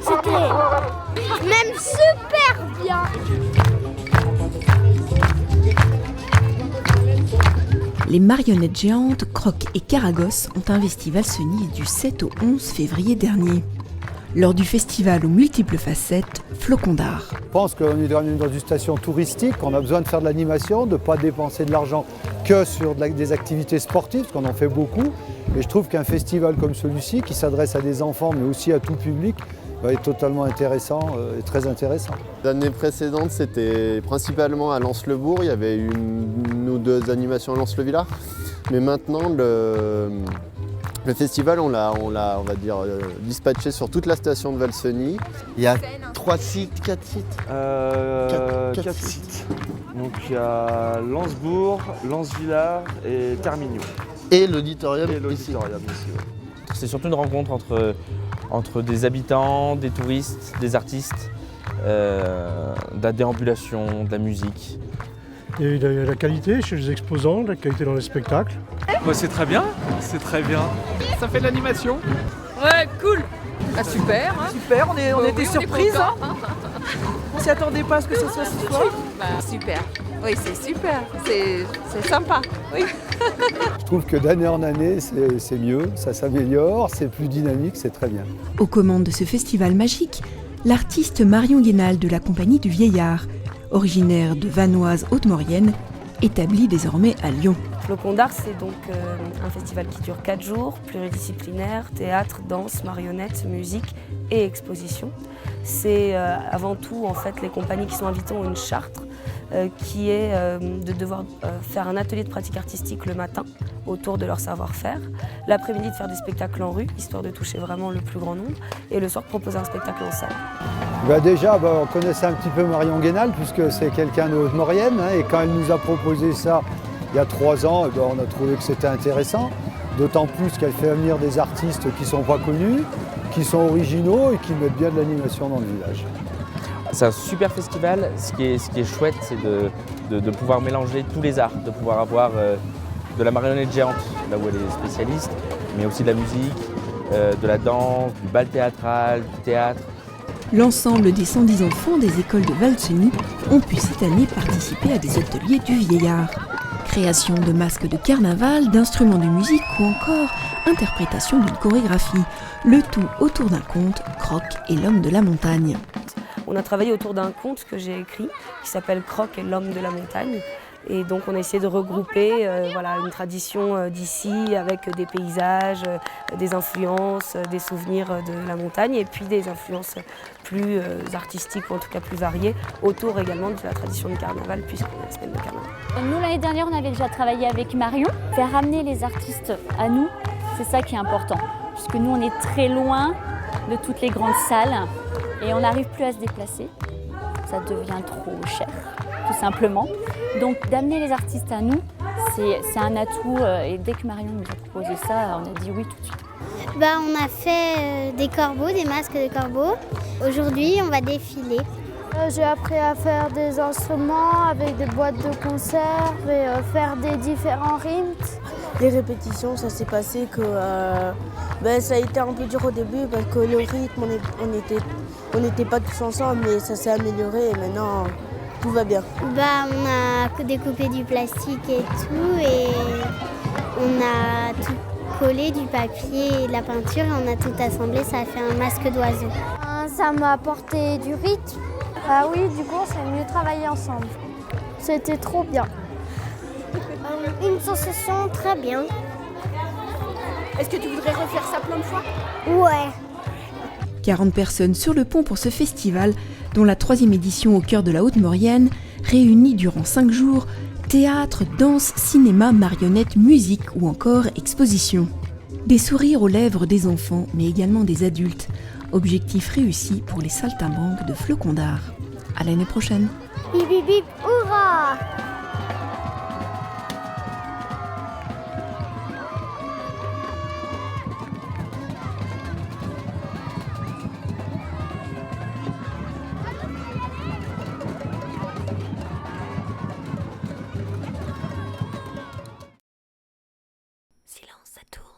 C'était même super bien. Les marionnettes géantes Croc et Caragosse ont investi Valseny du 7 au 11 février dernier. Lors du festival aux multiples facettes, Flocons d'art. Je pense qu'on est dans une station touristique, qu'on a besoin de faire de l'animation, de ne pas dépenser de l'argent que sur des activités sportives, parce qu'on en fait beaucoup. Et je trouve qu'un festival comme celui-ci, qui s'adresse à des enfants mais aussi à tout public, est totalement intéressant et très intéressant. L'année précédente, c'était principalement à Lens-le-Bourg. Il y avait une ou deux animations à Lens-le-Villard. Mais maintenant, le festival, on va dire, dispatché sur toute la station de Valseny. Il y a 3 sites, 4 sites 4 sites. Donc il y a Lens-Bourg, Lens-Villard et Termignon. Et l'auditorium ici. ici. Ouais. C'est surtout une rencontre entre des habitants, des touristes, des artistes, de la déambulation, de la musique. Et il y a la qualité chez les exposants, la qualité dans les spectacles. C'est très bien, c'est très bien. Ça fait de l'animation. Ouais, cool. Ah, super. Hein. Super, on était surprise. On s'y attendait pas à ce que ce soit ce soir. Super. Oui, c'est super. C'est sympa. Oui. Je trouve que d'année en année, c'est mieux, ça s'améliore, c'est plus dynamique, c'est très bien. Aux commandes de ce festival magique, l'artiste Marion Guénal de la Compagnie du Vieillard, originaire de Vanoise Haute-Maurienne, établie désormais à Lyon. Flocons d'art, c'est donc un festival qui dure 4 jours, pluridisciplinaire, théâtre, danse, marionnettes, musique et exposition. C'est avant tout en fait les compagnies qui sont invitées ont une charte qui est de devoir faire un atelier de pratique artistique le matin autour de leur savoir-faire, l'après-midi de faire des spectacles en rue, histoire de toucher vraiment le plus grand nombre, et le soir de proposer un spectacle en salle. Déjà, on connaissait un petit peu Marion Guénal, puisque c'est quelqu'un de Haute-Maurienne, et quand elle nous a proposé ça il y a 3 ans, on a trouvé que c'était intéressant, d'autant plus qu'elle fait venir des artistes qui ne sont pas connus, qui sont originaux et qui mettent bien de l'animation dans le village. C'est un super festival. Ce qui est chouette, c'est de pouvoir mélanger tous les arts, de pouvoir avoir de la marionnette géante, là où elle est spécialiste, mais aussi de la musique, de la danse, du bal théâtral, du théâtre. L'ensemble des 110 enfants des écoles de Valseny ont pu cette année participer à des ateliers du vieillard. Création de masques de carnaval, d'instruments de musique ou encore interprétation d'une chorégraphie. Le tout autour d'un conte, Croc et l'homme de la montagne. On a travaillé autour d'un conte que j'ai écrit qui s'appelle Croc et l'homme de la montagne. Et donc on a essayé de regrouper une tradition d'ici avec des paysages, des influences, des souvenirs de la montagne et puis des influences plus artistiques ou en tout cas plus variées autour également de la tradition du carnaval puisqu'on est la semaine de carnaval. Nous l'année dernière on avait déjà travaillé avec Marion. Faire ramener les artistes à nous, c'est ça qui est important puisque nous on est très loin de toutes les grandes salles et on n'arrive plus à se déplacer. Ça devient trop cher. Tout simplement. Donc d'amener les artistes à nous, c'est un atout et dès que Marion nous a proposé ça, on a dit oui tout de suite. On a fait des corbeaux, des masques de corbeaux. Aujourd'hui, on va défiler. J'ai appris à faire des instruments avec des boîtes de conserve et faire des différents rimes. Les répétitions, ça s'est passé que ça a été un peu dur au début parce que le rythme, on n'était pas tous ensemble, mais ça s'est amélioré et maintenant tout va bien. On a découpé du plastique et tout et on a tout collé, du papier et de la peinture et on a tout assemblé, ça a fait un masque d'oiseau. Ça m'a apporté du rythme. Ah oui, du coup, on s'est mieux travaillé ensemble. C'était trop bien. Une sensation très bien. Est-ce que tu voudrais refaire ça plein de fois? Ouais. 40 personnes sur le pont pour ce festival, dont la 3e édition au cœur de la Haute-Maurienne, réunie durant 5 jours, théâtre, danse, cinéma, marionnettes, musique ou encore exposition. Des sourires aux lèvres des enfants, mais également des adultes. Objectif réussi pour les saltimbanques de Flocons d'art. À l'année prochaine. Bip bip bip, hurrah! Silence à tous.